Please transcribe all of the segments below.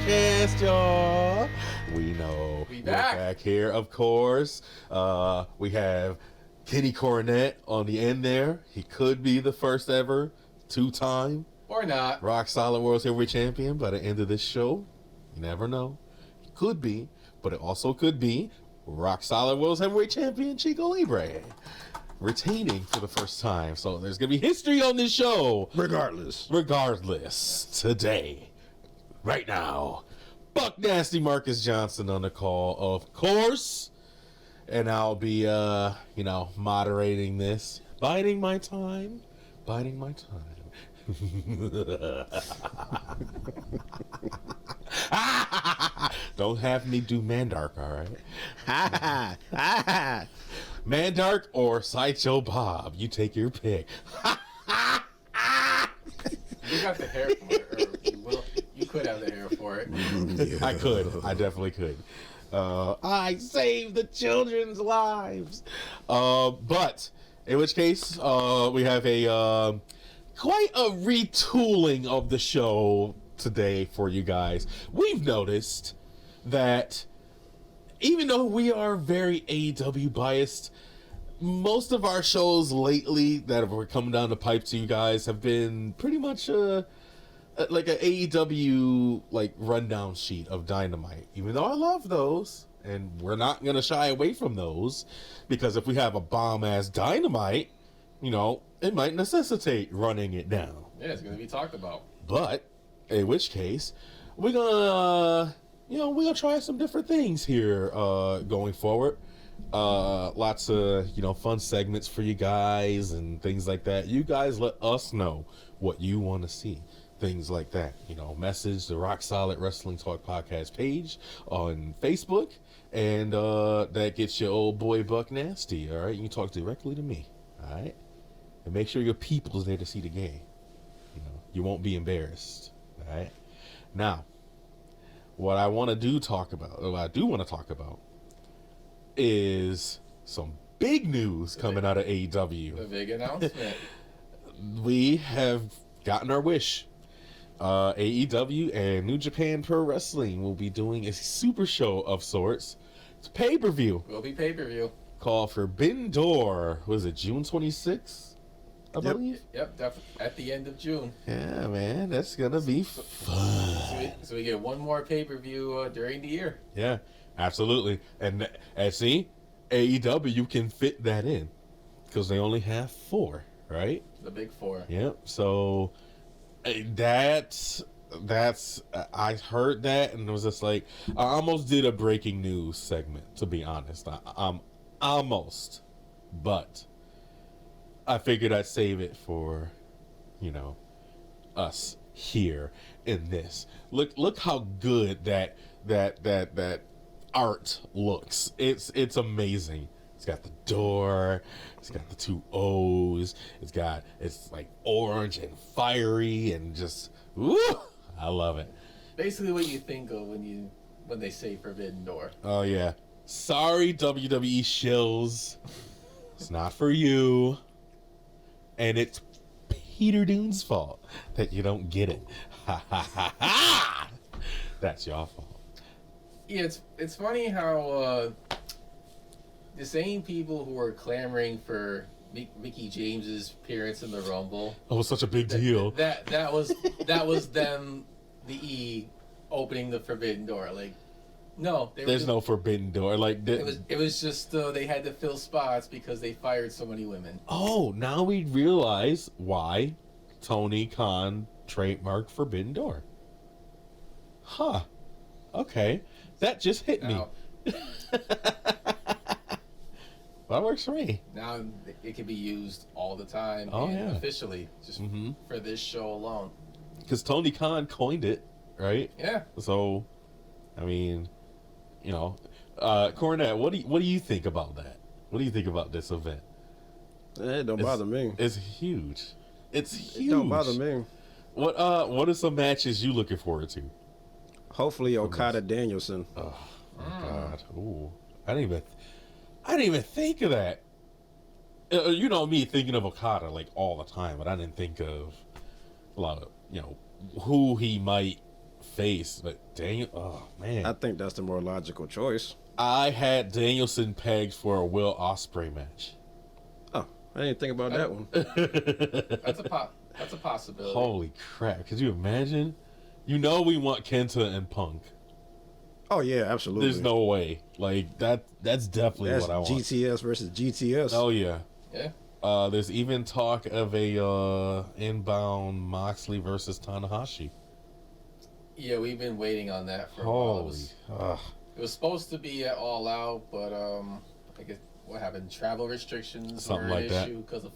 podcast, y'all. We know we're back here, of course. We have Kenny Cornette on the end there. He could be the first ever two-time or not Rock Solid World Heavyweight Champion by the end of this show. You never know. He could be, but it also could be Rock Solid World Heavyweight Champion Chico Libre retaining for the first time. So there's going to be history on this show. Regardless, today, right now, Buck Nasty Marcus Johnson on the call, of course. And I'll be, moderating this. Biding my time. Don't have me do Mandark, all right? Mandark or Sideshow Bob. You take your pick. You got the hair for it, or you could have the hair for it. Yeah. I definitely could. I saved the children's lives. But in which case, we have a quite a retooling of the show today for you guys. We've noticed that even though we are very AEW biased, most of our shows lately that were coming down the pipe to you guys have been pretty much like an AEW like rundown sheet of Dynamite. Even though I love those, and we're not gonna shy away from those, because if we have a bomb ass Dynamite, it might necessitate running it down. Yeah, it's gonna be talked about. But in which case, we're gonna try some different things here going forward. Lots of fun segments for you guys and things like that. You guys let us know what you want to see. Things like that, message the Rock Solid Wrestling Talk podcast page on Facebook, and that gets your old boy Buck Nasty. All right, you can talk directly to me. All right, and make sure your people's there to see the game. You won't be embarrassed. All right. Now, what I do want to talk about is some big news coming out of AEW. The big announcement. We have gotten our wish. AEW and New Japan Pro Wrestling will be doing a super show of sorts. It's pay-per-view. Will be pay-per-view. Called Forbidden Door. Was it June 26th? I believe. Yep, definitely at the end of June. Yeah, man, that's gonna be fun. So we get one more pay-per-view during the year. Yeah, absolutely. And see, AEW can fit that in because they only have 4, right? The big 4. Yep. So that's I heard that and it was just like I almost did a breaking news segment, to be honest. I'm almost, but I figured I'd save it for us here in this. Look how good that art looks. It's amazing. It's got the door, it's got the 2 O's, it's like orange and fiery and just woo! I love it. Basically what you think of when they say Forbidden Door. Oh yeah. Sorry WWE shills. It's not for you. And it's Peter Dune's fault that you don't get it. Ha ha ha ha! That's your fault. Yeah, it's funny how the same people who were clamoring for Mickey James's appearance in the Rumble. Oh, it was such a big deal. That was them opening the Forbidden Door. Like, no, there's no Forbidden Door. Like it was just they had to fill spots because they fired so many women. Oh, now we realize why Tony Khan trademarked Forbidden Door. Huh. Okay. That just hit me. That works for me. Now it can be used all the time. Oh, yeah. Officially, just for this show alone. Because Tony Khan coined it, right? Yeah. So, I mean, Cornette, what do you think about that? What do you think about this event? It don't bother me. It's huge. It's huge. It don't bother me. What are some matches you looking forward to? Hopefully Okada Danielson. Oh my God! Ooh, I didn't even think of that. You know me thinking of Okada like all the time, but I didn't think of a lot of who he might face. But Daniel, oh man, I think that's the more logical choice. I had Danielson pegged for a Will Ospreay match. Oh, I didn't think about that one. That's a possibility. Holy crap! Could you imagine? You know we want Kenta and Punk. Oh yeah, absolutely. There's no way. Like that. That's definitely That's what I want. GTS versus GTS. Oh yeah. Yeah. There's even talk of a inbound Moxley versus Tanahashi. Yeah, we've been waiting on that for a while. Holy. It was supposed to be at All Out, but I guess what happened? Travel restrictions Something were an like that. issue because of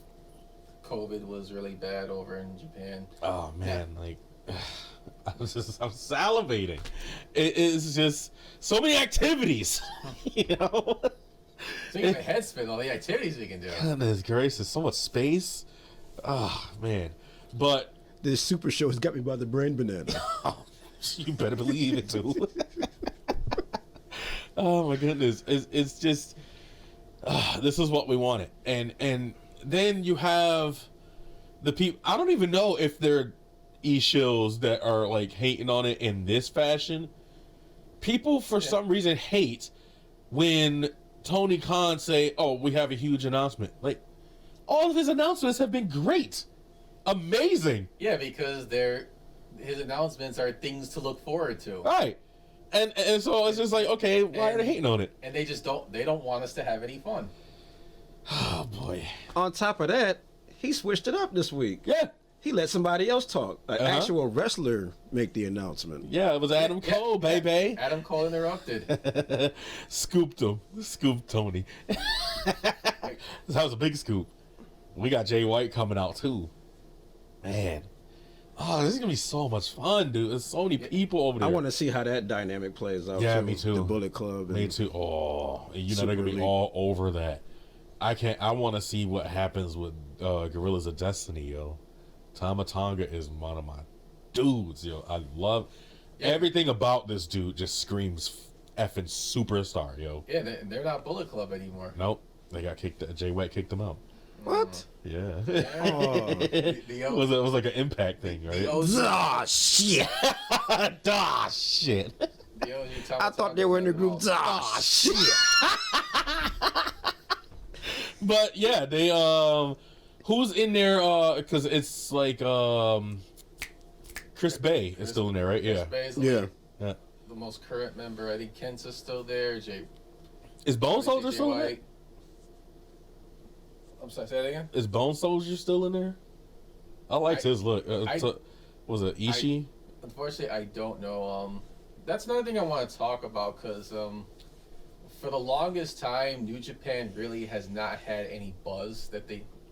COVID was really bad over in Japan. Oh man, like I'm salivating. It is just so many activities, you know. So you get head spin all the activities we can do. Goodness gracious, so much space. Oh man, but This super show has got me by the brain banana. you better believe it too. Oh my goodness, it's just this is what we wanted, and then you have the people. I don't even know if they're e-shills that are like hating on it in this fashion. People for some reason hate when Tony Khan say, "Oh, we have a huge announcement." Like all of his announcements have been great, amazing. Yeah, because his announcements are things to look forward to. Right. And so it's just like, okay, why are they hating on it? And they just don't want us to have any fun. Oh boy. On top of that, he switched it up this week. Yeah. He let somebody else talk. An Uh-huh. actual wrestler make the announcement. Yeah, it was Adam Cole, baby. Adam Cole interrupted. Scooped him. Scooped Tony. That was a big scoop. We got Jay White coming out too. Man. Oh, this is gonna be so much fun, dude. There's so many people over there. I want to see how that dynamic plays out. Yeah, me too. The Bullet Club. Me too. Oh, you know they're gonna be Super all over that. I want to see what happens with Gorillas of Destiny, yo. Tama Tonga is one of my dudes, yo. I love everything about this dude. Just screams effing superstar, yo. Yeah, they're not Bullet Club anymore. Nope, they got kicked. Jay White kicked them out. What? Yeah. Oh. It was like an Impact thing, right? Ah, shit. Ah, shit. I thought they were in the group. Ah, shit. But yeah, they who's in there? Because it's like Chris Bay is still in there, right? Yeah. Yeah. Yeah. The most current member. I think Kenta's still there. Is Bone Soldier Jay still in there? White. I'm sorry, say that again? Is Bone Soldier still in there? I liked his look. Was it Ishii? Unfortunately, I don't know. That's another thing I want to talk about because for the longest time, New Japan really has not had any buzz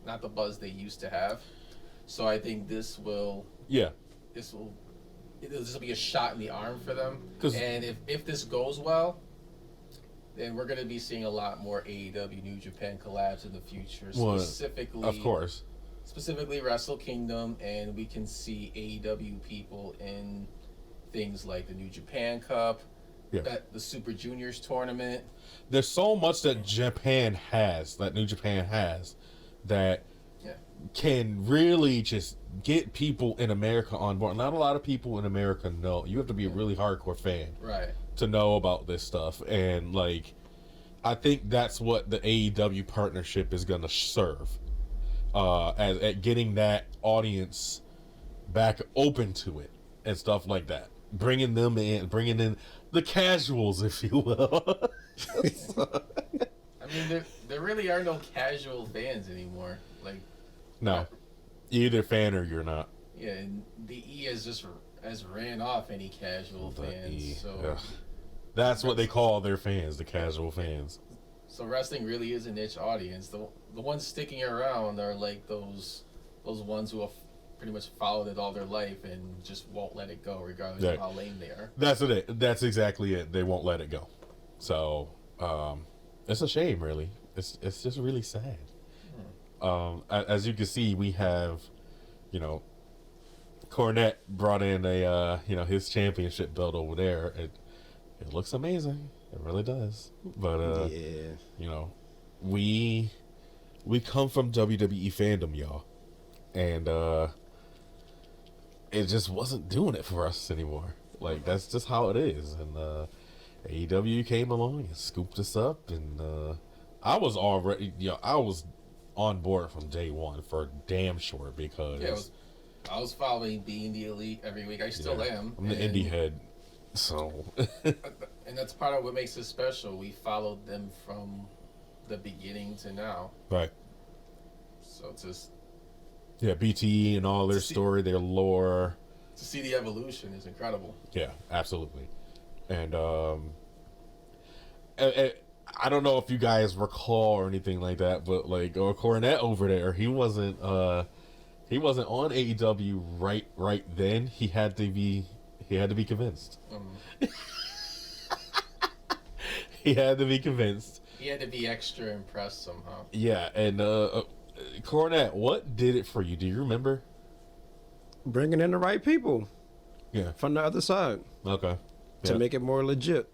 not the buzz they used to have. So I think this will be a shot in the arm for them. And if this goes well, then we're going to be seeing a lot more AEW New Japan collabs in the future. Specifically, of course. Specifically Wrestle Kingdom, and we can see AEW people in things like the New Japan Cup, the Super Juniors tournament. There's so much that New Japan has, that can really just get people in America on board. Not a lot of people in America know. You have to be a really hardcore fan. Right. To know about this stuff, and like I think that's what the AEW partnership is going to serve at getting that audience back open to it and stuff like that, bringing in the casuals, if you will. I mean, there really are no casual fans anymore. Like, no, you're either a fan or you're not. Yeah, and the E has ran off any casual fans. So. Ugh. That's what they call their fans, the casual fans. So wrestling really is a niche audience. The ones sticking around are like those ones who have pretty much followed it all their life and just won't let it go, regardless of how lame they are. That's it. That's exactly it. They won't let it go. So it's a shame, really. It's just really sad. As you can see, we have, Cornette brought in his championship belt over there. It looks amazing. It really does. But we come from WWE fandom, y'all, and it just wasn't doing it for us anymore. Like that's just how it is. And AEW came along and scooped us up, and I was already, I was on board from day one for damn sure because I was following Being the Elite every week. I still am. I'm the indie head, so. And that's part of what makes it special. We followed them from the beginning to now. Right. So it's just. Yeah, BTE and all their story, their lore. To see the evolution is incredible. Yeah, absolutely. And I don't know if you guys recall or anything like that, but like Cornette over there, he wasn't on AEW right then. He had to be convinced. He had to be convinced. He had to be extra impressed somehow. Yeah, and Cornette, what did it for you? Do you remember? Bringing in the right people. Yeah. From the other side. Okay. To make it more legit.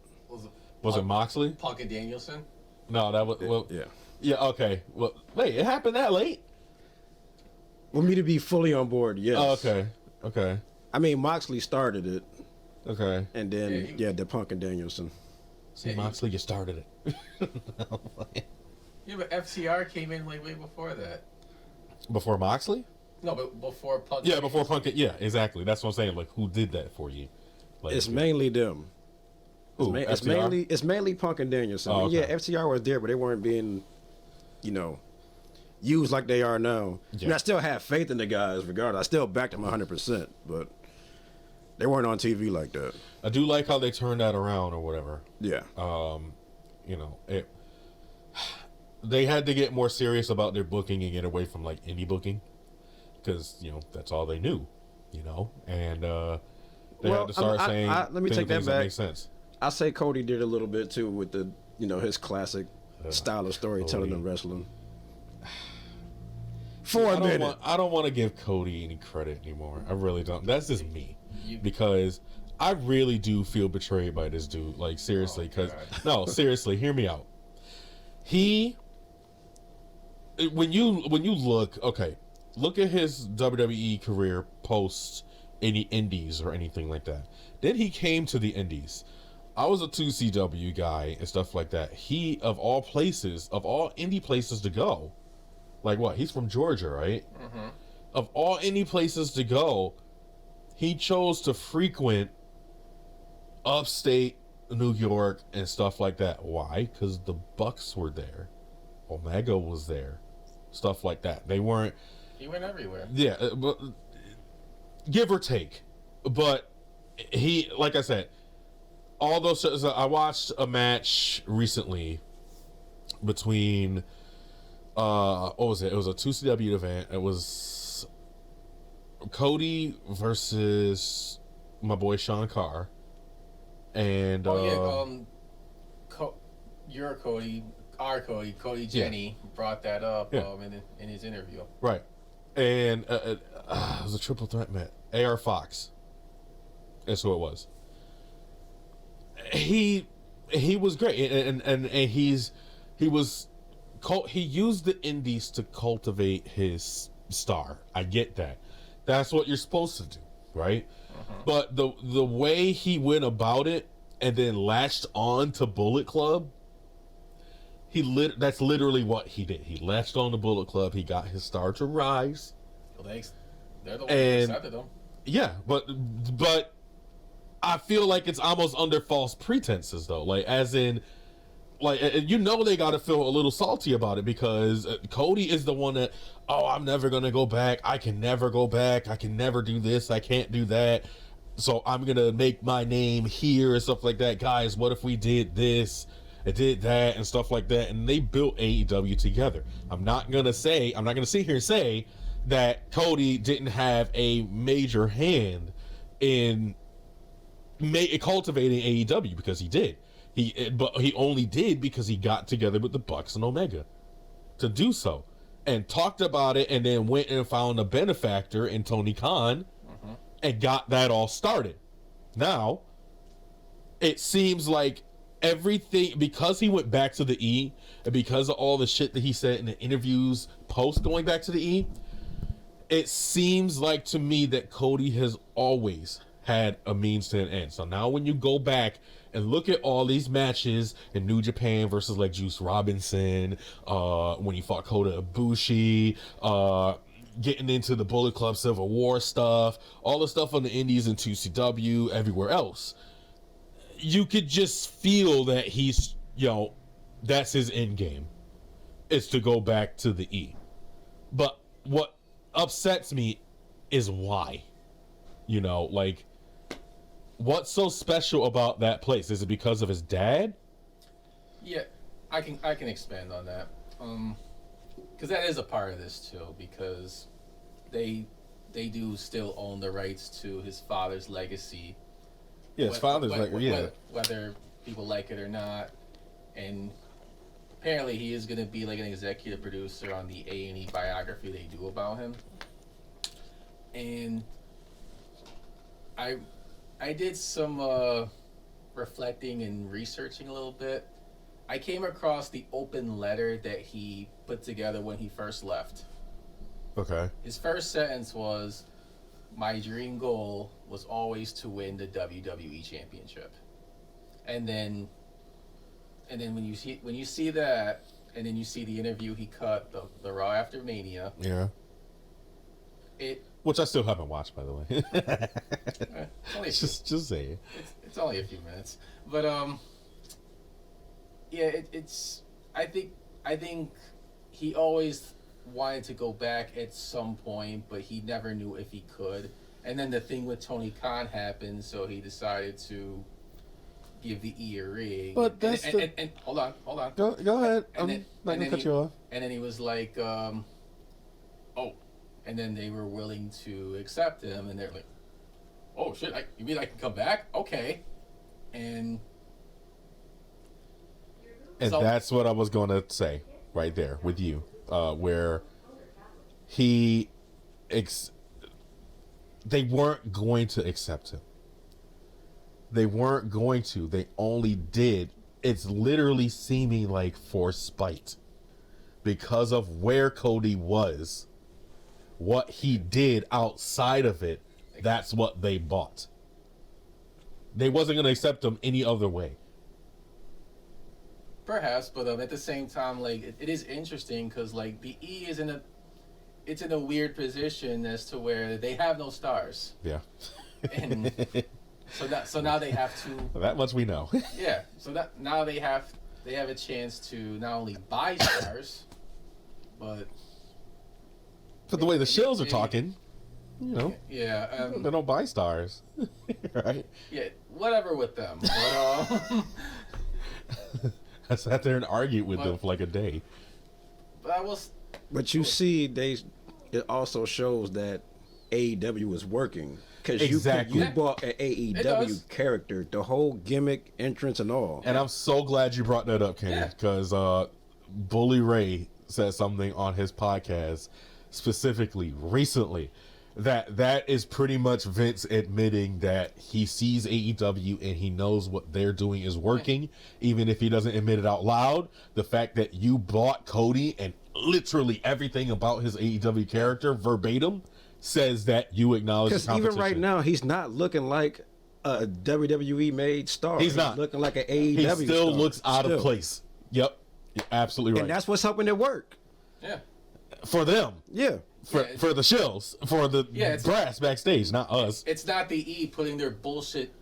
Was it Moxley? Punk and Danielson? No, that was yeah. Yeah. Okay. Well, wait, it happened that late? For me to be fully on board, yes. Oh, okay. Okay. I mean, Moxley started it. Okay. And then the Punk and Danielson. See, Moxley, you started it. Yeah, but FTR came in like way before that. Before Moxley? No, but before Punk. Yeah, before Punk. Yeah, exactly. That's what I'm saying. Like, who did that for you? Like, it's mainly them. Ooh, it's mainly Punk and Danielson. Oh, okay. Yeah, FTR was there, but they weren't being, used like they are now. Yeah. I mean, I still have faith in the guys, regardless. I still backed them 100%, but they weren't on TV like that. I do like how they turned that around or whatever. Yeah. They had to get more serious about their booking and get away from like indie booking, because that's all they knew, and they had to start saying. Let me take that back. Make sense. I say Cody did a little bit too with the his classic style of storytelling and wrestling. For a minute. I don't want to give Cody any credit anymore. I really don't. That's just me, because I really do feel betrayed by this dude. Like seriously, seriously, hear me out. When you look at his WWE career post any indies or anything like that. Then he came to the indies. I was a 2CW guy and stuff like that. He, of all indie places to go, like what? He's from Georgia, right? Mm-hmm. Of all indie places to go, he chose to frequent upstate New York and stuff like that. Why? Because the Bucks were there. Omega was there. Stuff like that. He went everywhere. Yeah, but give or take. But he, like I said, all those shows. I watched a match recently between what was it? It was a 2CW event. It was Cody versus my boy Sean Carr. And your Cody, our Cody Jenny brought that up in his interview. Right. And it was a triple threat match. AR Fox. That's who it was. He was great, and he used the indies to cultivate his star. I get that. That's what you're supposed to do, right? Uh-huh. But the way he went about it and then latched on to Bullet Club, that's literally what he did. He latched on to Bullet Club. He got his star to rise. Well, they're the ones who accepted him. Yeah, but I feel like it's almost under false pretenses, though. Like, as in, like, they got to feel a little salty about it, because Cody is the one that, I'm never going to go back. I can never go back. I can never do this. I can't do that. So I'm going to make my name here and stuff like that. Guys, what if we did this and did that and stuff like that? And they built AEW together. I'm not going to sit here and say that Cody didn't have a major hand in cultivating AEW, because he did. But he only did because he got together with the Bucks and Omega to do so, and talked about it, and then went and found a benefactor in Tony Khan, and got that all started. Now, it seems like everything, because he went back to the E, and because of all the shit that he said in the interviews post going back to the E, it seems like to me that Cody has always had a means to an end. So now when you go back and look at all these matches in New Japan versus like Juice Robinson, when he fought Kota Ibushi, getting into the Bullet Club Civil War stuff, all the stuff on the indies and 2CW, everywhere else, you could just feel that he's, that's his end game. It's to go back to the E. But what upsets me is why. What's so special about that place? Is it because of his dad? Yeah, I can expand on that. Because that is a part of this too. Because they do still own the rights to his father's legacy. Yeah, his father's legacy. Whether people like it or not, and apparently he is going to be like an executive producer on the A&E biography they do about him. And I did some reflecting and researching a little bit. I came across the open letter that he put together when he first left. Okay. His first sentence was, "My dream goal was always to win the WWE Championship." And then when you see that, and then you see the interview he cut, the Raw after Mania. Yeah. Which I still haven't watched, by the way. Just say it. It's only a few minutes, but yeah, it's. I think he always wanted to go back at some point, but he never knew if he could. And then the thing with Tony Khan happened, so he decided to give the E a ring. But that's and hold on. Go ahead. And I'm not gonna cut you off. And then he was like, oh. And then they were willing to accept him, and they're like, "Oh shit! You mean I can come back? Okay." And so, that's what I was going to say right there with you, where they weren't going to accept him. They weren't going to. They only did. It's literally seeming like for spite, because of where Cody was. What he did outside of it, that's what they bought. They wasn't going to accept him any other way. Perhaps, but at the same time, like it is interesting because like the E is in a weird position as to where they have no stars. Yeah. And so now they have to. That much we know. Yeah. So that now they have a chance to not only buy stars, but. But the way the shills are talking, Yeah. they don't buy stars, right? Yeah, whatever with them. But, I sat there and argued with them for like a day. But you see, it also shows that AEW is working. Because exactly. you bought an AEW character, the whole gimmick, entrance, and all. And I'm so glad you brought that up, Kenny, because Bully Ray said something on his podcast specifically recently that is pretty much Vince admitting that he sees AEW and he knows what they're doing is working, even if he doesn't admit it out loud. The fact that you bought Cody and literally everything about his AEW character verbatim says that you acknowledge the competition. Because even right now, he's not looking like a WWE made star. He's not looking like an AEW star. He still looks out of place. Yep. You're absolutely right. And that's what's helping it work. Yeah. For them. Yeah. For the shills, for the brass backstage, not us. It's not the E putting their bullshit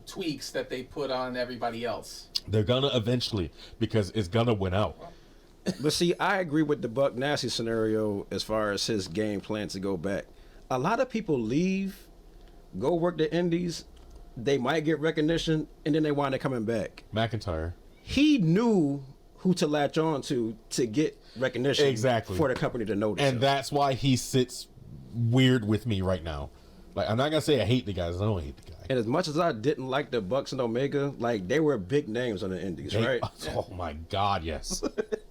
tweaks that they put on everybody else. They're gonna eventually, because it's gonna win out. But see, I agree with the Buck Nasty scenario as far as his game plan to go back. A lot of people leave, go work the indies, they might get recognition, and then they wind up coming back. McIntyre. He knew who to latch on to get recognition for the company to notice and him. That's why he sits weird with me right now. Like, I'm not gonna say I hate the guys. I don't hate the guy. And as much as I didn't like the Bucks and Omega, like they were big names on the indies, right? Oh my God, yes.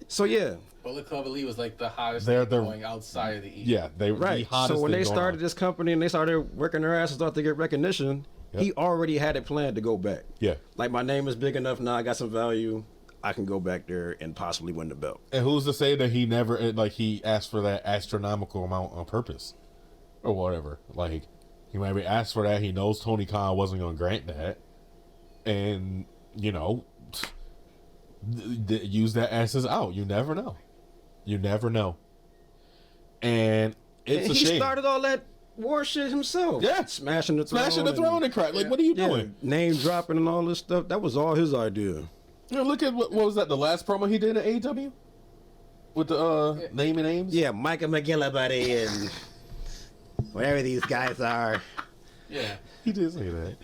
So yeah, Bullet Club Elite was like the hottest they're thing going outside of the E. Yeah, they were the hottest. So when they started this company and they started working their asses off to get recognition, he already had it planned to go back. Yeah, like my name is big enough now. I got some value. I can go back there and possibly win the belt. And who's to say that he never he asked for that astronomical amount on purpose, or whatever? Like, He might be asked for that. He knows Tony Khan wasn't going to grant that. And, you know, use that as his out. You never know. You never know. And it's a shame. He started all that war shit himself. Yeah. Smashing the throne and crap. Like, what are you doing? Name dropping and all this stuff. That was all his idea. You know, look at what was that? The last promo he did at AEW with the naming names. Yeah, Micah McGill, buddy, and whatever these guys are. Yeah, he did say that.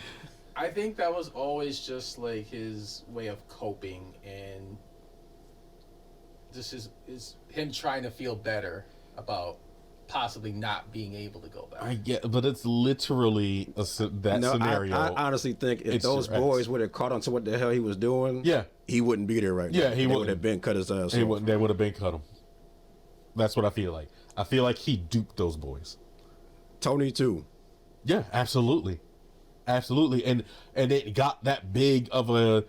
I think that was always just like his way of coping, and this is him trying to feel better about possibly not being able to go back. I get, but it's literally scenario. I honestly think if those direct. boys would have caught on to what the hell he was doing, he wouldn't be there right now. Yeah, he would have been cut his ass off. They would have been cut him. That's what I feel like. I feel like he duped those boys. Tony too. Yeah, absolutely, and it got that big of a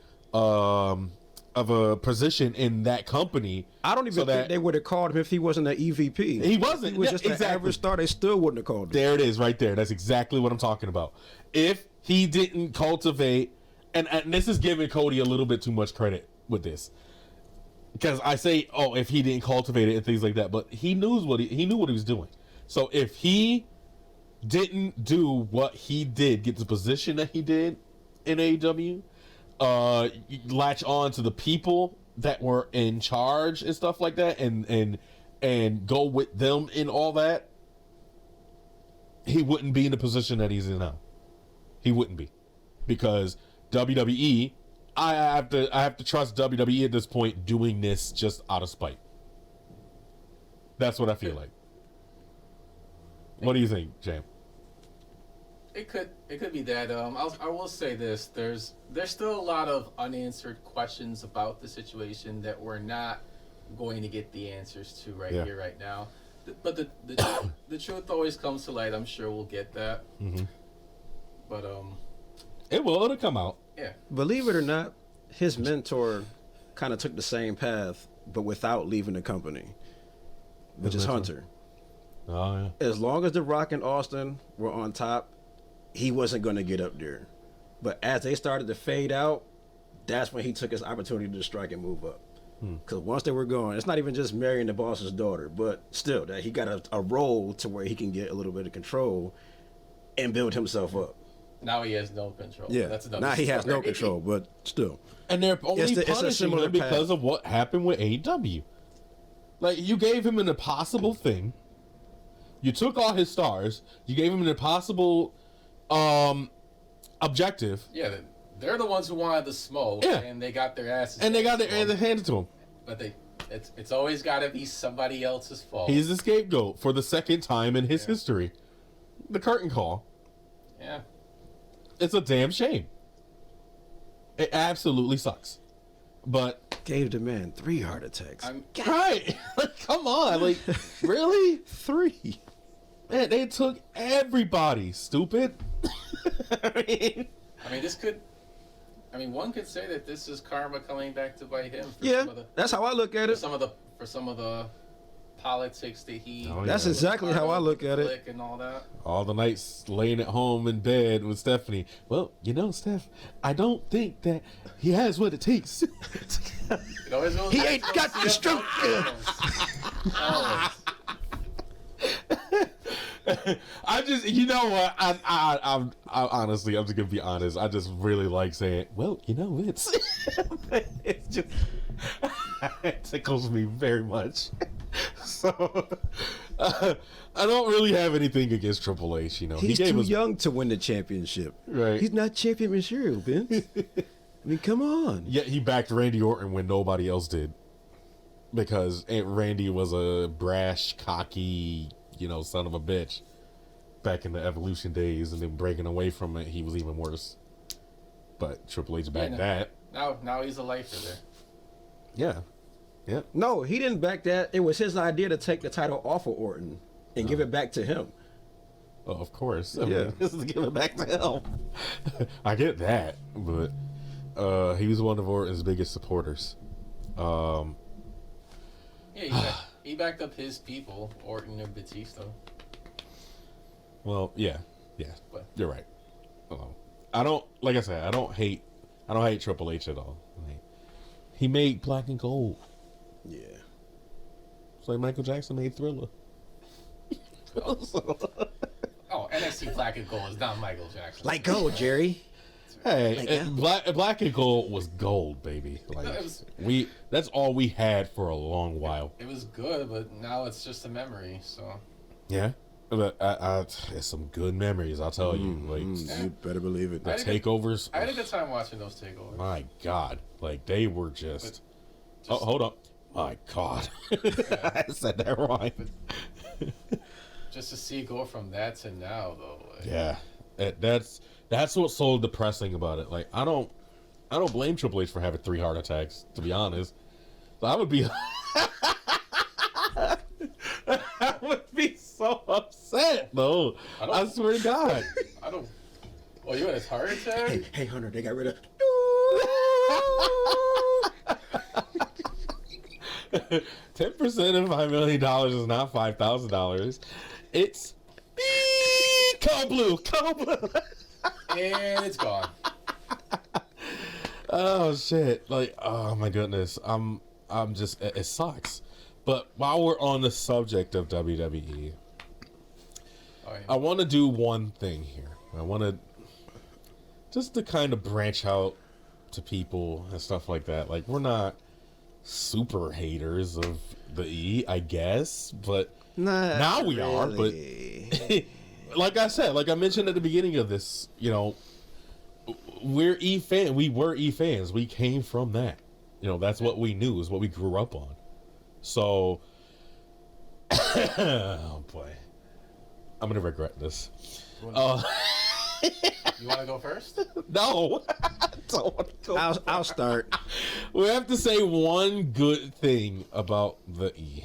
position in that company. I don't even think they would have called him if he wasn't an EVP. He wasn't. If he was just an average star, they still wouldn't have called him. There it is, right there. That's exactly what I'm talking about. If he didn't cultivate, and this is giving Cody a little bit too much credit with this, because I say, if he didn't cultivate it and things like that, but he knew what he was doing. So if he didn't do what he did, get the position that he did in AEW, latch on to the people that were in charge and stuff like that, and go with them in all that, he wouldn't be in the position that he's in now. He wouldn't be, because WWE, I have to trust WWE at this point doing this just out of spite. That's what I feel like. What do you think, Jam? It could be that. I will say this: there's still a lot of unanswered questions about the situation that we're not going to get the answers to here, right now. But the truth always comes to light. I'm sure we'll get that. Mm-hmm. But it'll come out. Yeah. Believe it or not, his mentor kind of took the same path, but without leaving the company, which is Hunter. Oh yeah. As long as The Rock and Austin were on top, he wasn't going to get up there. But as they started to fade out, that's when he took his opportunity to strike and move up. Because once they were gone, it's not even just marrying the boss's daughter, but still that he got a role to where he can get a little bit of control and build himself up. Now he has no control. Yeah, that's now he has no control, but still. And they're only punishing him because of what happened with AEW. Like, you gave him an impossible thing. You took all his stars. You gave him an impossible objective. Yeah, they're the ones who wanted the smoke, and they got their asses. And they got their asses handed to them. But it's always got to be somebody else's fault. He's the scapegoat for the second time in his history. The curtain call. Yeah. It's a damn shame. It absolutely sucks. But gave the man 3 heart attacks. Right. Come on. Like, really? 3. Man, they took everybody, stupid. One could say that this is karma coming back to bite him. That's how I look at it. For some of the politics that he. That's exactly how I look at it. And all that. All the nights laying at home in bed with Stephanie. Well, Steph, I don't think that he has what it takes. He ain't got the stroke. I just, what? I honestly, I'm just gonna be honest. I just really like saying, well, it's just it tickles me very much. So I don't really have anything against Triple H. He's too young to win the championship. Right? He's not champion material, Vince. I mean, come on. Yet he backed Randy Orton when nobody else did, because Randy was a brash, cocky, son of a bitch back in the Evolution days, and then breaking away from it, he was even worse. But Triple H backed that. Now he's a lifer there. Yeah. Yeah. No, he didn't back that. It was his idea to take the title off of Orton and give it back to him. Oh, of course. This is to give it back to him. I get that, but he was one of Orton's biggest supporters. He backed up his people, Orton and Batista. Well, yeah. Yeah, But you're right. I don't, like I said, I don't hate Triple H at all. Like, he made Black and Gold. Yeah. It's like Michael Jackson made Thriller. oh, NXT Black and Gold is not Michael Jackson. Like gold, Jerry. Hey, Like and Black and Gold was gold, baby. Like that's all we had for a long while. It was good, but now it's just a memory. So Yeah, but it's some good memories. I'll tell you. Like You better believe it. the takeovers. I had a good time watching those takeovers. My God, like they were just. Oh, hold up. My God, I said that wrong. Just to see it go from that to now, though. Like, Yeah, that's what's so depressing about it. Like I don't blame Triple H for having 3 heart attacks. To be honest, so I would be I would be so upset though. I swear to God. I don't. Oh, you had a heart attack? Hey, Hunter, they got rid of. 10% of $5 million is not $5,000. It's Code Blue. And it's gone. Oh shit! Like, oh my goodness, I'm just it sucks. But while we're on the subject of WWE, Oh, yeah. I want to do one thing here. I want to just to kind of branch out to people and stuff like that. Like, we're not super haters of the E, I guess, but now we are. But like I said, like I mentioned at the beginning of this, you know, we're E fan. We were E fans. We came from that. You know, that's what we knew, is what we grew up on. So, oh boy, I'm gonna regret this. You want to go first? No, I don't want to go. I'll start. We have to say one good thing about the E.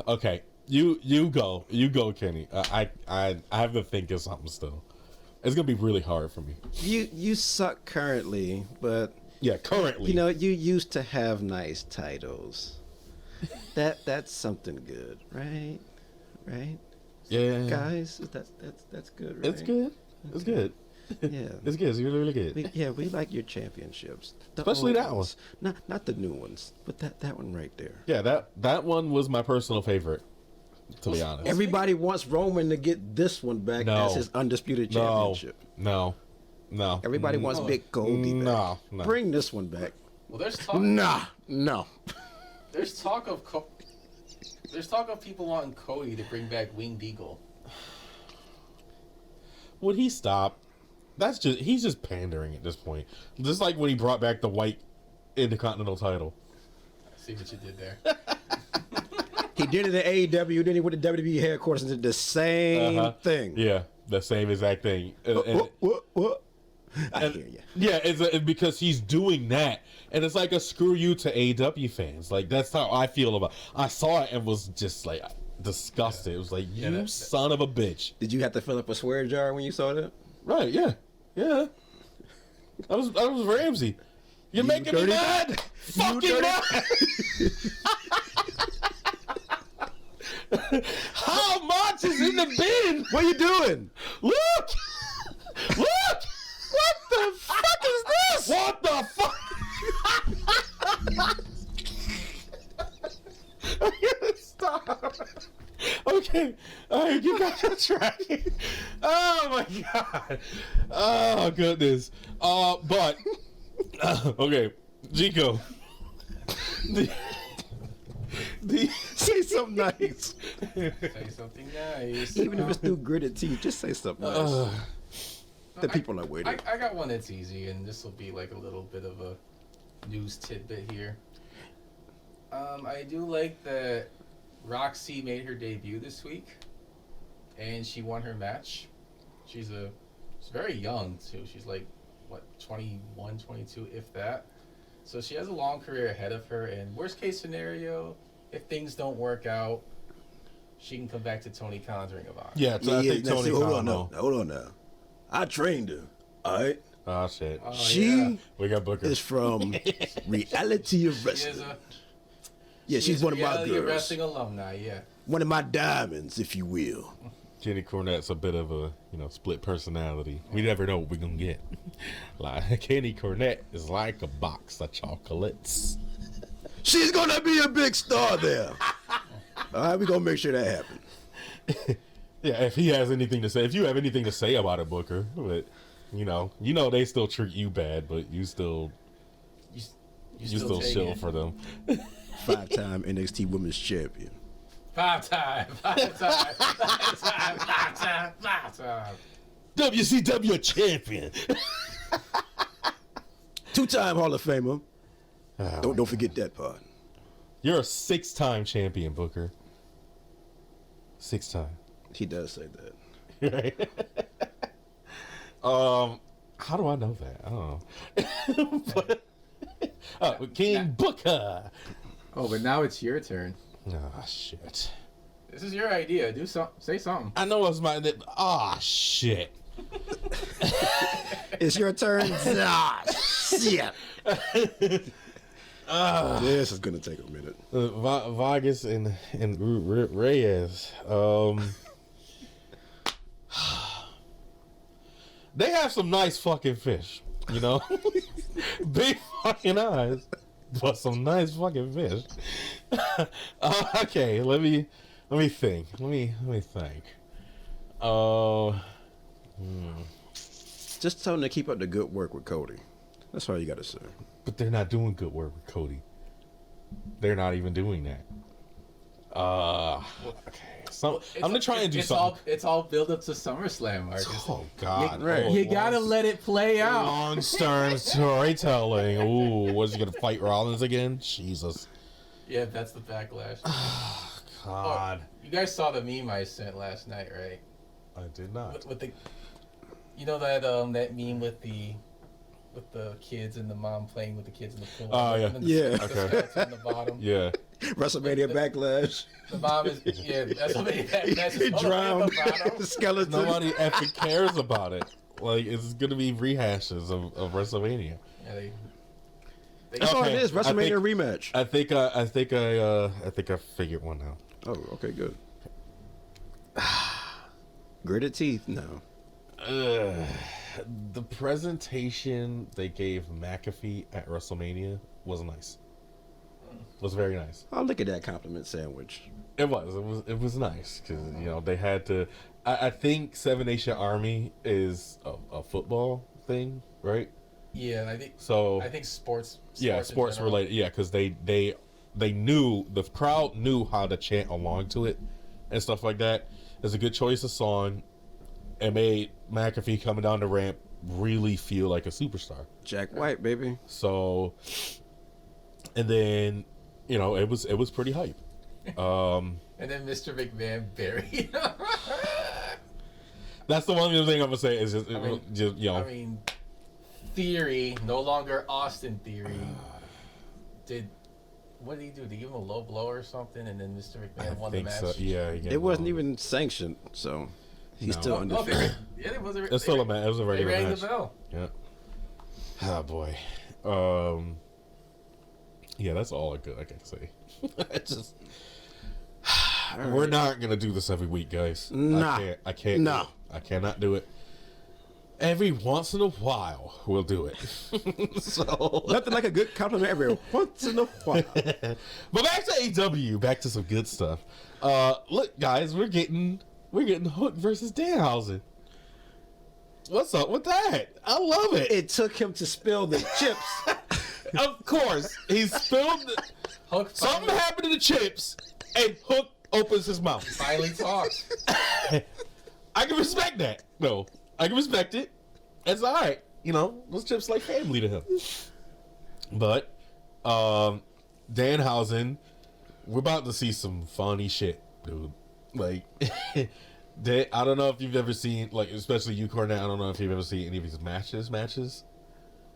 Okay, you go, Kenny. I have to think of something still. It's gonna be really hard for me. You suck currently, but Yeah, currently. you know you used to have nice titles. That's something good, right? Right? Yeah, Guys, that's good, right? it's good. It's good. Yeah. It's good. It's really good. We like your championships. The Especially old that ones. Not the new ones, but that one right there. Yeah, that one was my personal favorite, to be honest. Everybody wants Roman to get this one back No. as his undisputed championship. No. Everybody wants Big Goldie back. No. Bring this one back. Well, there's talk. No. There's talk of people wanting Cody to bring back Winged Eagle. Would he stop? He's just pandering at this point. Just like when he brought back the white Intercontinental title. I see what you did there. He did it at AEW, then he went to WWE headquarters and did the same thing. Yeah, the same exact thing. What? I hear you. Yeah, it's because he's doing that, and it's like a screw you to AEW fans. Like, that's how I feel about it. I saw it and was just like disgusted. Yeah. It was like, Yeah, you son of a bitch. Did you have to fill up a swear jar when you saw that? Right? Yeah. I was Ramsey. You're making me mad. Fucking mad. How much is in the bin? What are you doing? Look! What the fuck is this? What the fuck? Stop. Okay. All right, you got your track. Oh my god. Oh goodness. But okay, Chico. Say something nice. Say something nice. Even if it's through gritted teeth, just say something nice. The people are waiting. I got one that's easy, and this will be like a little bit of a news tidbit here. I do like that Roxy made her debut this week, and she won her match. She's very young too. She's like, what, 21, 22, if that. So she has a long career ahead of her, and worst case scenario, if things don't work out, she can come back to Tony Khan's Ring of Honor. Yeah, so I think Tony Khan. Hold on now. I trained her. All right. Oh shit. She We got Booker. is from Reality of Wrestling. She's one of my reality girls. wrestling alumni, yeah. One of my diamonds, if you will. Kenny Cornette's a bit of a split personality. We never know what we're gonna get. Like Kenny Cornette is like a box of chocolates. She's gonna be a big star there. All right, we're gonna make sure that happens. Yeah, if he has anything to say, if you have anything to say about it, Booker, but they still treat you bad, but you still chill for them. 5-time NXT Women's Champion. 5-time. WCW champion. 2-time Hall of Famer. Don't forget that part. You're a 6-time champion, Booker. 6-time. He does say that. Right. How do I know that? I don't know. King Booker. Oh, but now it's your turn. Oh shit. This is your idea. Say something. I know it's my. Ah shit. It's your turn. Ah shit. This is gonna take a minute. Vargas and Reyes. They have some nice fucking fish, big fucking eyes, but some nice fucking fish. Okay, let me think. Let me think. Just tell them to keep up the good work with Cody. That's all you gotta say. But they're not doing good work with Cody. They're not even doing that. Okay. So I'm gonna try and do something. It's all build up to SummerSlam, Marcus. Oh God! You gotta let it play out. Long stern storytelling. Ooh, was he gonna fight Rollins again? Jesus. Yeah, that's the backlash. God. Oh, you guys saw the meme I sent last night, right? I did not. With the, that meme with the kids and the mom playing with the kids in the pool. Oh yeah. And then Yeah. The skeleton on the bottom. Yeah. WrestleMania Backlash. The mom is WrestleMania Backlash. He drowned the skeleton. Nobody effing cares about it. Like it's gonna be rehashes of WrestleMania. Yeah, That's all it is. WrestleMania rematch. I think I figured one out. Oh, okay, good. Gritted teeth. No. The presentation they gave McAfee at WrestleMania was nice. Was very nice. I'll look at that compliment sandwich. It was nice because they had to. I think Seven Nation Army is a football thing, right? Yeah, and I think so. I think sports related. Yeah, because they knew the crowd knew how to chant along to it and stuff like that. It's a good choice of song. It made McAfee coming down the ramp really feel like a superstar. Jack White, baby. So, and then, it was pretty hype. And then Mr. McMahon buried. That's the one thing I'm gonna say is Theory, no longer Austin Theory. What did he do? Did he give him a low blow or something? And then Mr. McMahon won the match. So. Yeah, it wasn't even sanctioned, so. He's still undefeated. It was a. It's still a match. It was a regular match. They rang the bell. Yeah. Oh boy. Yeah, that's all I can say. Just. We're not gonna do this every week, guys. Nah. I can't. No. I cannot do it. Every once in a while, we'll do it. So nothing like a good compliment every once in a while. But back to AEW, back to some good stuff. Look, guys, we're getting Hook versus Danhausen. What's up with that? I love it. It took him to spill the chips. Of course, he spilled. Hook something happened to the chips, and Hook opens his mouth. Finally talks. I can respect that. No, I can respect it. It's all right. Those chips like family to him. But Danhausen, we're about to see some funny shit, dude. Like, I don't know if you've ever seen, like, especially you, Cornette. I don't know if you've ever seen any of his matches.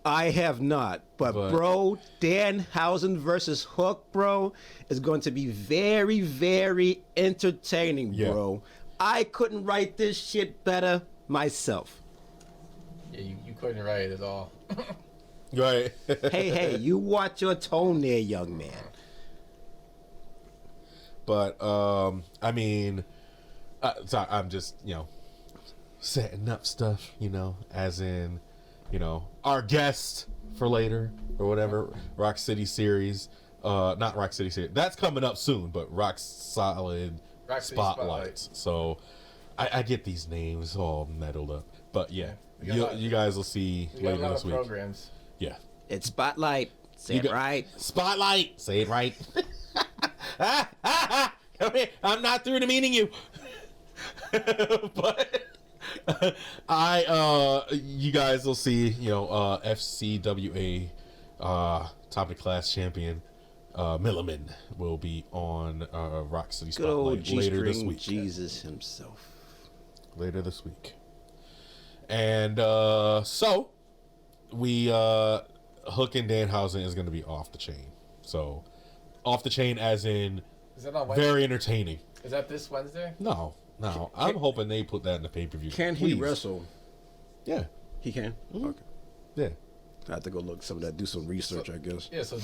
I have not, but bro, Danhausen versus Hook, bro, is going to be very, very entertaining, bro. I couldn't write this shit better myself. Yeah, you couldn't write it at all. Right. hey, you watch your tone there, young man. But I mean, Sorry, I'm just setting up stuff. As in, our guest for later or whatever. Rock City series. Not Rock City series. That's coming up soon, but Rock Solid Spotlights. So I get these names all muddled up. But yeah, you guys will see later this week. Programs. Yeah. It's Spotlight. Say it right. Spotlight. Say it right. Come here. I'm not through to meaning you. But you guys will see, FCWA top of the class champion Milliman will be on Rock City Spotlight later this week. Jesus himself. Later this week. And so we Hook and Danhausen is going to be off the chain. So off the chain as in is that on Wednesday? Very entertaining. Is that this Wednesday? No. I'm hoping they put that in the pay-per-view. Can he wrestle? Yeah. He can? Mm-hmm. Okay. Yeah. I have to go look some of that, do some research, I guess. Yeah, so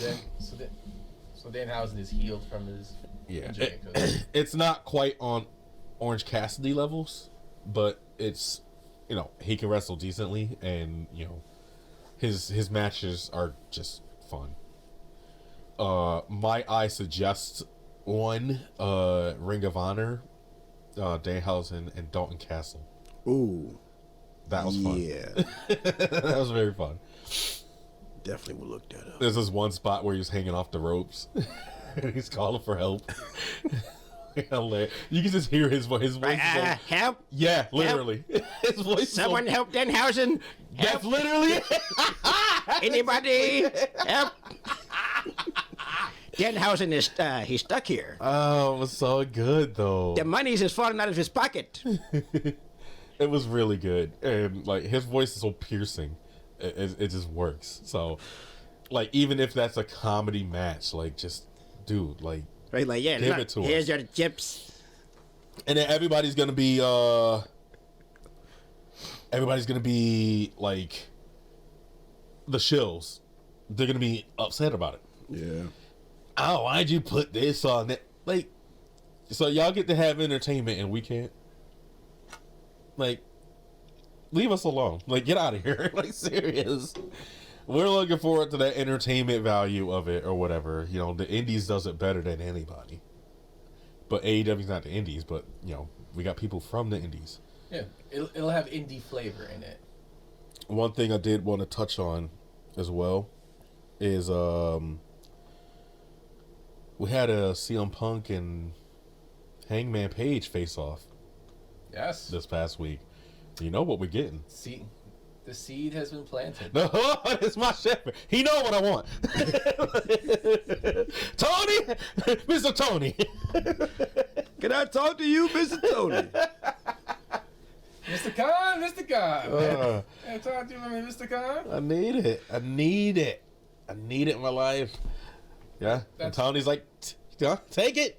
Danhausen is healed from his injury. It's not quite on Orange Cassidy levels, but it's, he can wrestle decently, and, his matches are just fun. I suggest one, Ring of Honor, Danhausen and Dalton Castle. Ooh. That was fun. Yeah. That was very fun. Definitely will look that up. There's this one spot where he's hanging off the ropes. He's calling for help. You can just hear his voice. His voice help? Yeah, literally. Help. His voice. Someone help Danhausen. That's literally it. Anybody help? Danhausen is he's stuck here. Oh, it was so good though. The money's just falling out of his pocket. It was really good, and his voice is so piercing. It just works. So, even if that's a comedy match, just dude, right, give it to here's us. your chips. And then everybody's gonna be the shills. They're gonna be upset about it. Yeah. Oh, why'd you put this on that? So y'all get to have entertainment and we can't. Leave us alone. Get out of here. Serious. We're looking forward to that entertainment value of it or whatever. The Indies does it better than anybody. But AEW's not the Indies, but, we got people from the Indies. Yeah, it'll have indie flavor in it. One thing I did want to touch on as well is we had a CM Punk and Hangman Page face off. Yes. This past week. You know what we're getting. See, the seed has been planted. No, it's my shepherd. He know what I want. Tony, Mr. Tony. Can I talk to you, Mr. Tony? Mr. Khan, Mr. Khan. Can I talk to you, Mr. Khan? I need it. I need it in my life. Yeah. And Tony's like, take it.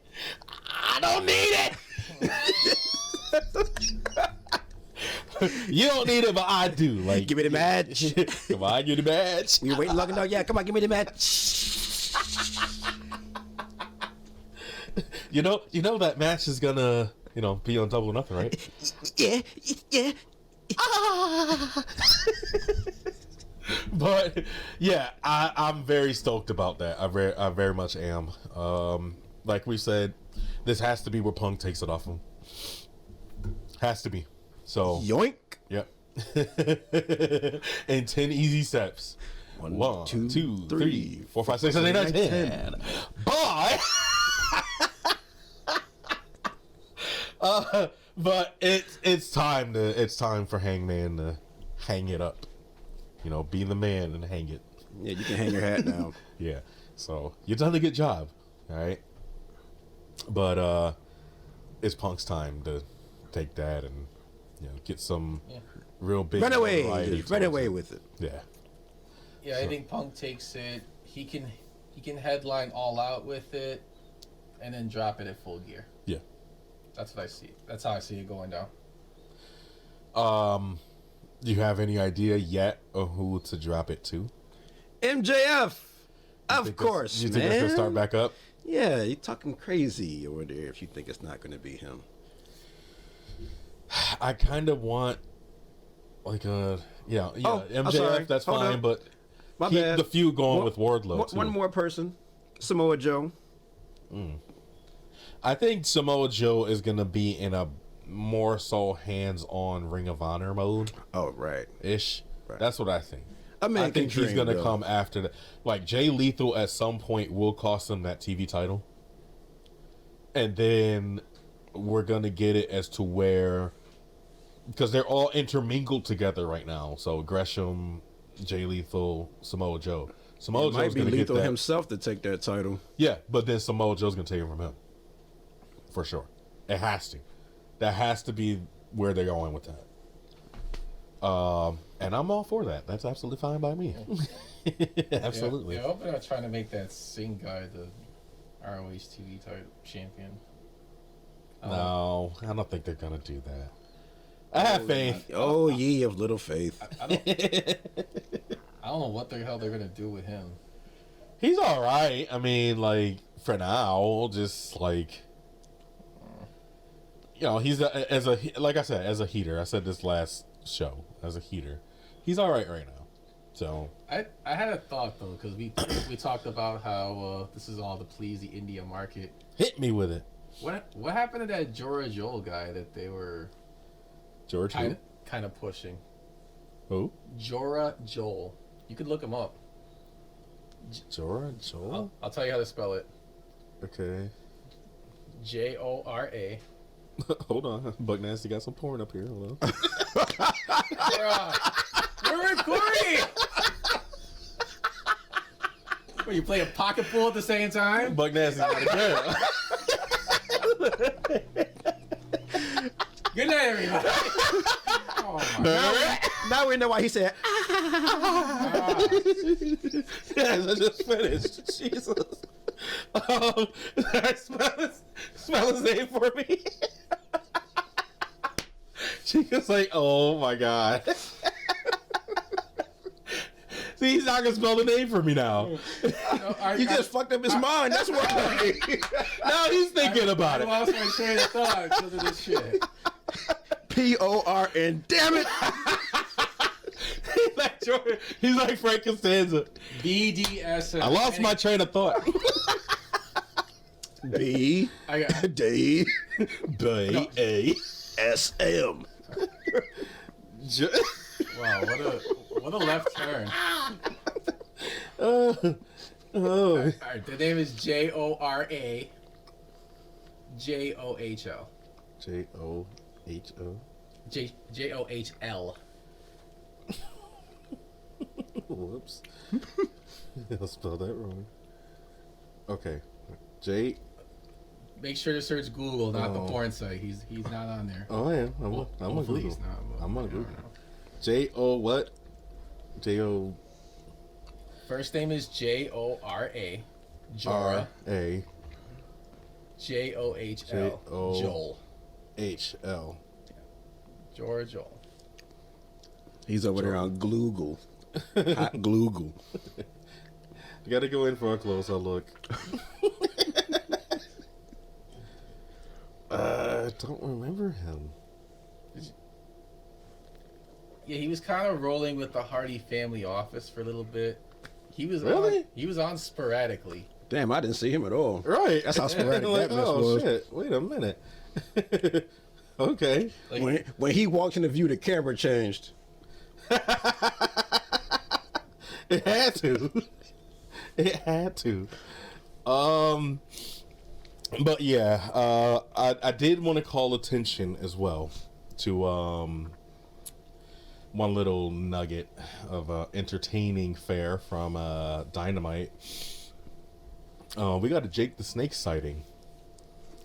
I don't need it. You don't need it, but I do. Give me the match. Come on, give me the match. You waiting long enough? Yeah, come on, give me the match. You know that match is gonna, be on Double or Nothing, right? Yeah. But yeah, I'm very stoked about that. I very much am. Like we said, this has to be where Punk takes it off him. Has to be. So yoink. Yep. And 10 easy steps. 1, 2, 3, 4, 5, 6, 7, 8, 9, 10. Bye. But it's time for Hangman to hang it up. Be the man and hang it. Yeah, you can hang your hat now. Yeah. So you've done a good job. All right. But it's Punk's time to take that and get some real big run away variety with it. Yeah. Yeah, I think Punk takes it. He can headline All Out with it, and then drop it at Full Gear. Yeah. That's what I see. That's how I see it going down. Do you have any idea yet of who to drop it to? MJF. Of course, you think it's gonna start back up? Yeah, you're talking crazy over there if you think it's not going to be him. I kind of want like a I'm MJF. sorry. That's Hold fine, up. but My keep bad. the feud going with Wardlow too. One more person, Samoa Joe. I think Samoa Joe is gonna be in a more so hands-on Ring of Honor mode Oh, right. ish. Right. That's what I think. I mean, I think he's dream, gonna though. come after that. Like Jay Lethal at some point will cost him that TV title, and then we're gonna get it as to where, because they're all intermingled together right now. So Gresham, Jay Lethal, Samoa Joe. Samoa It might Joe's be gonna get Lethal that. himself to take that title. Yeah, but then Samoa Joe's gonna take it from him, for sure. It has to. That has to be where they're going with that. And I'm all for that. That's absolutely fine by me. Absolutely. Yeah, I hope they're not trying to make that Singh guy the ROH TV title champion. No, I don't think they're gonna do that. I have faith. Oh, ye of little faith. I don't know what the hell they're gonna do with him. He's all right. I mean, like for now, just like he's like I said, as a heater. I said this last show as a heater. He's all right now. So I had a thought though, because we talked about how this is all to please the India market. hit me with it, What happened to that Jorah Joel guy that they were George. kind of pushing? Who? Jorah Joel. You could look him up. Jorah Joel. I'll tell you how to spell it. Okay. Jora. Hold on, Buck Nasty got some porn up here. Hold on. We're recording. What, you play a pocket pool at the same time? Buck Nasty got a girl. Good night, everybody. Oh my God. Now we know why he said, Yes, I just finished. Jesus. Spell his name for me. Chico's like, oh my God. See, he's not gonna spell the name for me now. you just fucked up his mind. That's why. Now he's thinking about I it. lost my train of thought because of this shit. P-O-R-N. Damn it. He's like Frank Costanza. BDSM. I lost my train of thought. B. I got D. B-A-S-M. wow. What a left turn. Oh. All right, the name is Jora Johl. J-O-H-O. Johl. Whoops. I'll spell that wrong. Okay. J. Make sure to search Google, not the porn site. He's not on there. Oh, I am. I'm on Hopefully Google. he's not, but I'm on I don't Google. know. J-O what? J-O. First name is Jora. Jorah. R-A. Johl. Joel. H-L. Jorah Joel. He's over there on Gloogle. Hot Gloogle. You gotta go in for a closer look. I don't remember him. Yeah, he was kind of rolling with the Hardy family office for a little bit. He was Really? on, he was on sporadically. Damn, I didn't see him at all. Right. That's how sporadic Like, that mess oh, was. shit. Wait a minute. Okay. Like, When he walked in the view, the camera changed. It had to. It had to. But yeah, I did want to call attention as well to one little nugget of entertaining fare from Dynamite. We got a Jake the Snake sighting.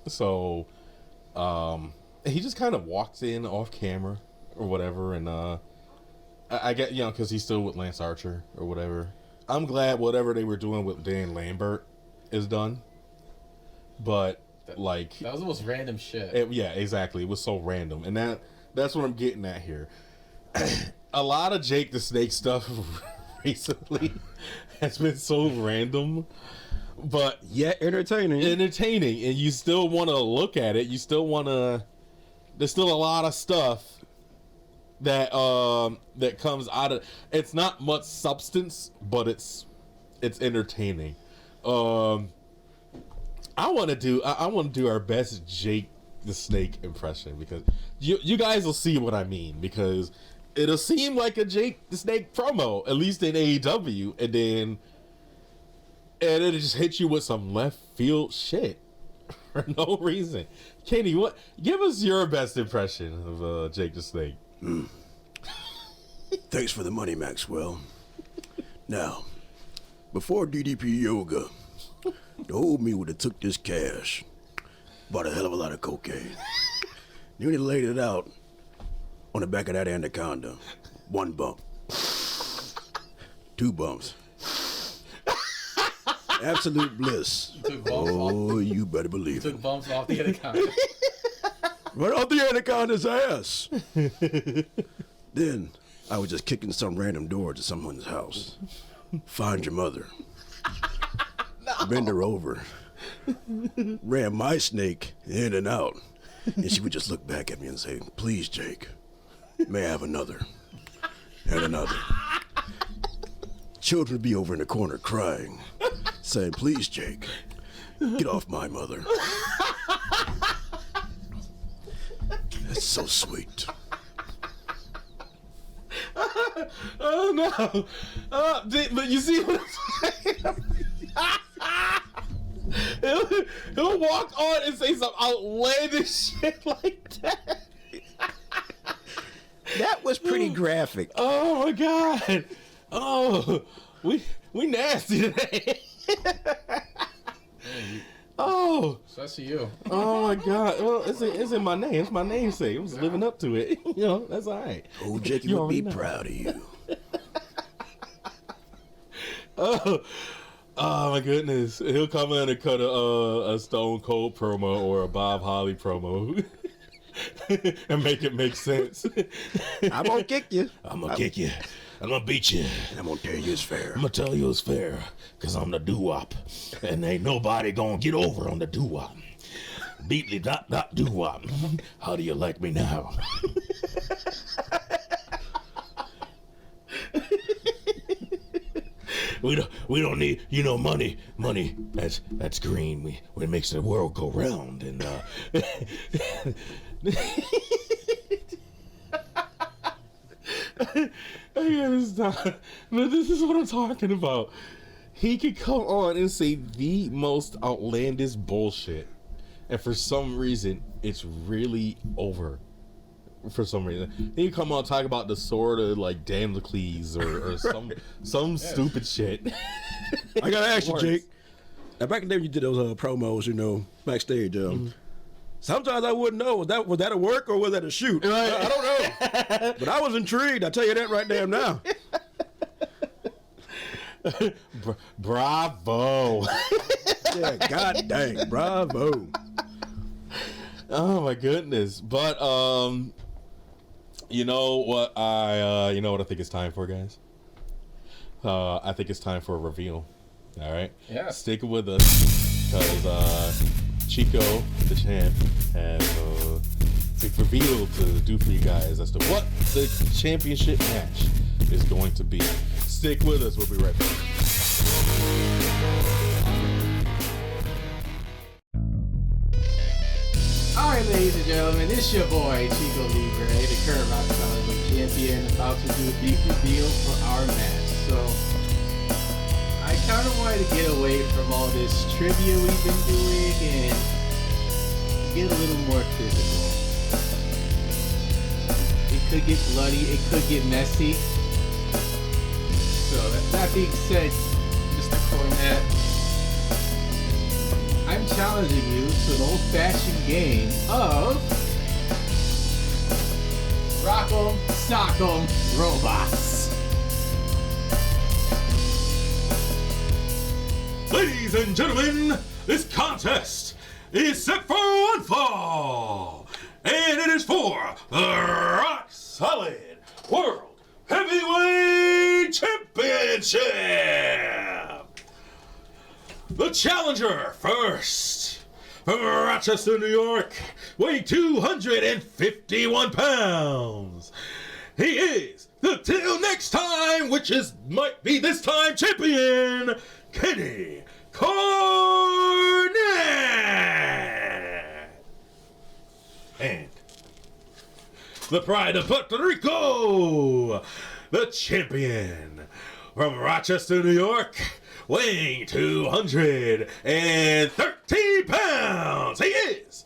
So he just kind of walks in off camera or whatever, and I get, because he's still with Lance Archer or whatever. I'm glad whatever they were doing with Dan Lambert is done. But like that was the most random shit. yeah, exactly. It was so random, and that's what I'm getting at here. A lot of Jake the Snake stuff recently has been so random, but Yeah, entertaining. entertaining, and you still want to look at it. You still want to there's still a lot of stuff that that comes out of. It's not much substance, but it's entertaining. I want to do our best Jake the Snake impression, because you guys will see what I mean, because it'll seem like a Jake the Snake promo, at least in AEW, and it'll just hit you with some left field shit for no reason. Kenny, give us your best impression of Jake the Snake. Thanks for the money, Maxwell. Now, before DDP Yoga, the old me would have took this cash, bought a hell of a lot of cocaine. Then he laid it out on the back of that anaconda. 1 bump. 2 bumps. Absolute bliss. Oh, you better believe it. Took bumps off the anaconda. Right off the anaconda's ass. Then I was just kicking some random door to someone's house. Find your mother. No. Bend her over. Ran my snake in and out. And she would just look back at me and say, "Please, Jake, may I have another?" And another. Children would be over in the corner crying, saying, "Please, Jake, get off my mother." That's so sweet. Oh no! But you see what I'm saying? He'll walk on and say some outlandish shit like that. That was pretty graphic. Oh my god! Oh, we nasty today. Oh. So that's you. Oh my god! Well, it's in my name. It's my namesake. I'm just living up to it. You know, that's all right. Oh, Jake, you would be proud of you. Oh my goodness! He'll come in and cut a Stone Cold promo or a Bob Holly promo and make it make sense. I'm gonna kick you. I'm gonna kick you. I'm gonna beat you. I'm gonna tell you it's fair. I'm gonna tell you it's fair, cause I'm the doo-wop, and ain't nobody gonna get over on the doo-wop. Beat me, dot doo-wop. How do you like me now? We don't need, money. Money, that's green. It makes the world go round, and But this is what I'm talking about. He could come on and say the most outlandish bullshit, and for some reason, it's really over. For some reason, he come on and talk about the sword of like Damocles or some stupid shit. I gotta ask you, Jake. Now, back in the day when you did those promos, backstage, sometimes I wouldn't know, was that a work or was that a shoot? Right. I don't know. But I was intrigued. I tell you that right damn now. Bravo. Yeah, god dang, bravo. Oh my goodness. But you know what I think it's time for, guys? I think it's time for a reveal. All right? Yeah. Stick with us, because Chico, the champ, has a big reveal to do for you guys as to what the championship match is going to be. Stick with us. We'll be right back. Alright, ladies and gentlemen, it's your boy Chico Libre, the current Rock Solid champion, about to do a big reveal for our match. So, I kind of wanted to get away from all this trivia we've been doing and get a little more physical. It could get bloody, it could get messy. So, that being said, Mr. Cornette, I'm challenging you to an old-fashioned game of Rock'em Sock'em Robots. Ladies and gentlemen, this contest is set for one fall, and it is for the Rock Solid World Heavyweight Championship. The challenger first, from Rochester, New York, weighing 251 pounds. He is the till next time, which might be this time, champion, Kenny Cornette. And the pride of Puerto Rico, the champion from Rochester, New York, weighing 213 pounds. He is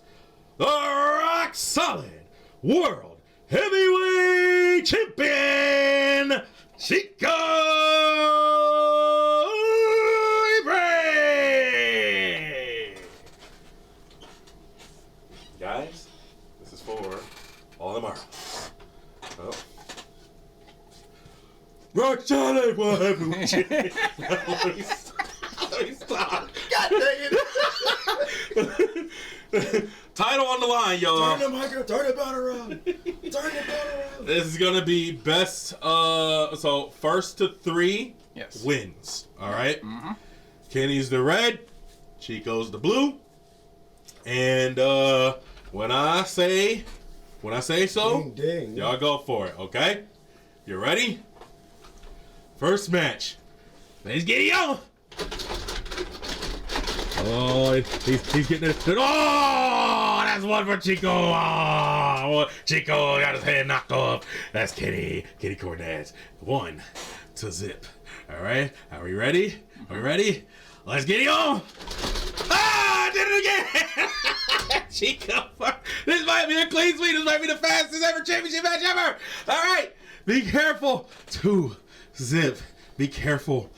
the rock solid world heavyweight champion, Chico Libre. Guys, this is for all the marbles. Oh. Rock solid world heavyweight champion. Let me stop. God dang it. Title on the line, y'all. Turn it back around. This is gonna be best. So first to 3 wins. All right. Mm-hmm. Kenny's the red, Chico's the blue, and when I say so, Ding, ding. y'all go for it. Okay. You ready? First match. Let's get it on. Oh, he's getting it. Oh, that's one for Chico. Oh, Chico got his head knocked off. That's Kenny Cornette. 1 to zip. All right, are we ready? Let's get it on. Ah, I did it again. Chico, this might be a clean sweep. This might be the fastest ever championship match ever. All right, be careful. 2 zip. Be careful.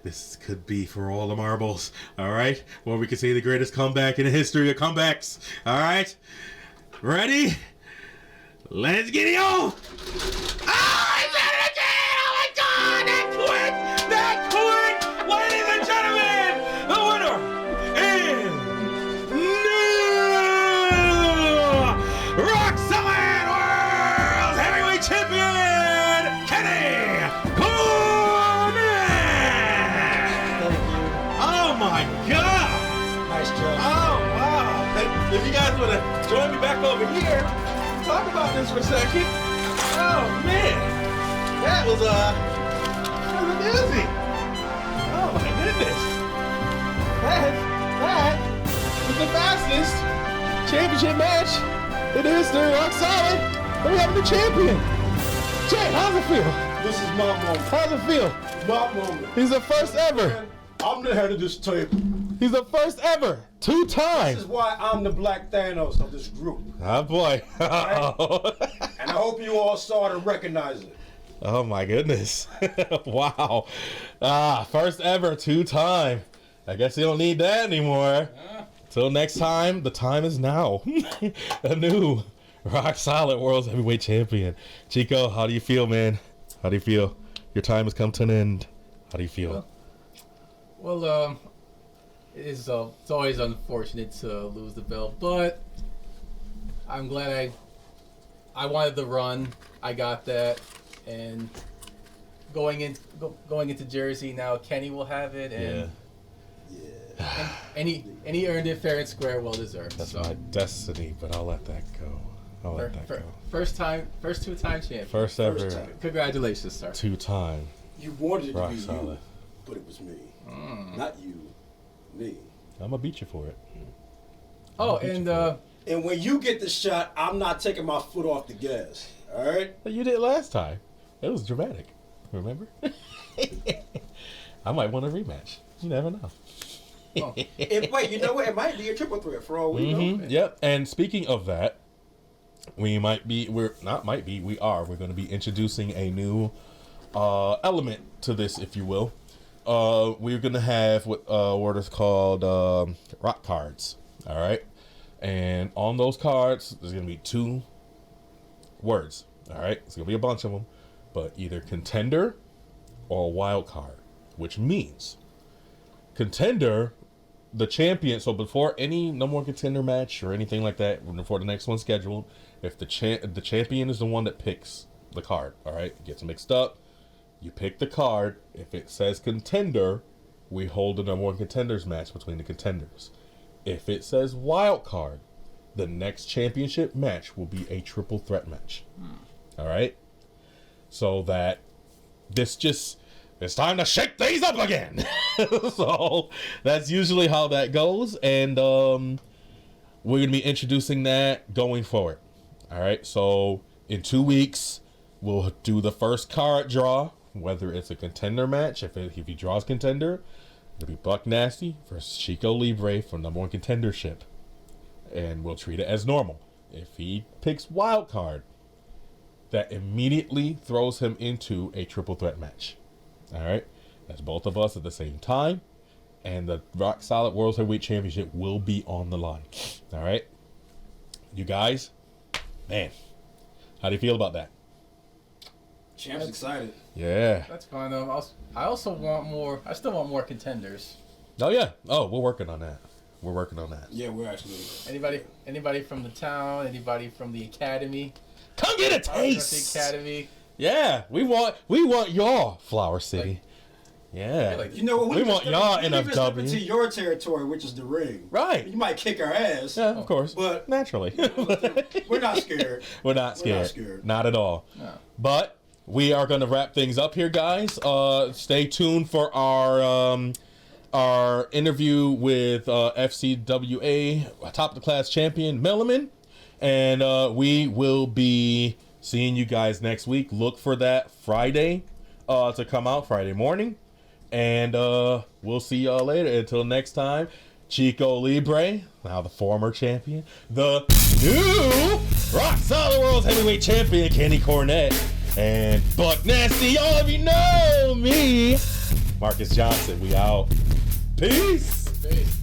This could be for all the marbles, all right? Or we could see the greatest comeback in the history of comebacks, all right? Ready? Let's get it on! Ah, I did it again! Oh my God, that quick! Ladies and gentlemen, the winner is new Rock Solid World Heavyweight Champion, Kenny Cornette! Oh my God! Nice job. Oh wow! If you guys want to join me back over here, talk about this for a second. Oh man, that was a doozy. Oh my goodness, that was the fastest championship match in the history of Rock Solid. And we have the champion. Jay, how's it feel? This is my moment. How's it feel? My moment. He's the first ever. I'm the head of this table. He's the first ever. 2 times. This is why I'm the Black Thanos of this group. Oh boy. And I hope you all saw it and recognized it. Oh my goodness. Wow. First ever 2 time. I guess you don't need that anymore. Till next time, the time is now. A new Rock Solid World Heavyweight Champion. Chico, how do you feel, man? How do you feel? Your time has come to an end. How do you feel? Well, it's always unfortunate to lose the belt, but I'm glad I wanted the run. I got that, and going into Jersey now, Kenny will have it, and and he earned it fair and square, well deserved. That's so. my destiny, but I'll let that go. First 2-time champion. First ever. First time. Congratulations, sir. 2-time. You wanted it to Rock be Solid. you, but it was me. Not you, me. I'm gonna beat you for it. Oh, and And when you get the shot, I'm not taking my foot off the gas. All right? You did last time. It was dramatic. Remember? I might want a rematch. You never know. Wait, you know what? It might be a triple threat for all we know. Yep. And speaking of that, we are going to be introducing a new element to this, if you will. We're going to have what is called rock cards. All right. And on those cards, there's going to be 2 words. All right. It's going to be a bunch of them, but either contender or a wild card, which means contender, the champion. So before no more contender match or anything like that, before the next one's scheduled, if the champion is the one that picks the card, all right, it gets mixed up. You pick the card. If it says contender, we hold the number 1 contenders match between the contenders. if it says wild card, the next championship match will be a triple threat match. All right? So that it's time to shake things up again. So that's usually how that goes. And we're going to be introducing that going forward. All right? So in 2 weeks, we'll do the first card draw, whether it's a contender match. If he draws contender, it'll be Buck Nasty versus Chico Libre for number 1 contendership. And we'll treat it as normal. If he picks wild card, that immediately throws him into a triple threat match. All right? That's both of us at the same time. And the Rock Solid World Heavyweight Championship will be on the line. All right? You guys, man, how do you feel about that? Champ's excited. Yeah. That's fine. I also want more. I still want more contenders. Oh, yeah. Oh, we're working on that. Yeah, we're actually. Anybody from the town? Anybody from the academy? Come get a taste. The academy. Yeah, we want y'all, Flower City. Yeah. Like, You know what? We want y'all in a step W. into your territory, which is the ring. Right. You might kick our ass. Yeah, of course. But naturally. we're not scared. We're not scared. Not at all. No. But we are going to wrap things up here, guys. Stay tuned for our interview with FCWA top of the class champion Milliman, and we will be seeing you guys next week. Look for that Friday to come out, Friday morning, and we'll see y'all later. Until next time, Chico Libre, now the former champion, the new Rock Solid World Heavyweight Champion Kenny Cornette, and Buck Nasty. All of you know me, Marcus Johnson. We out. Peace.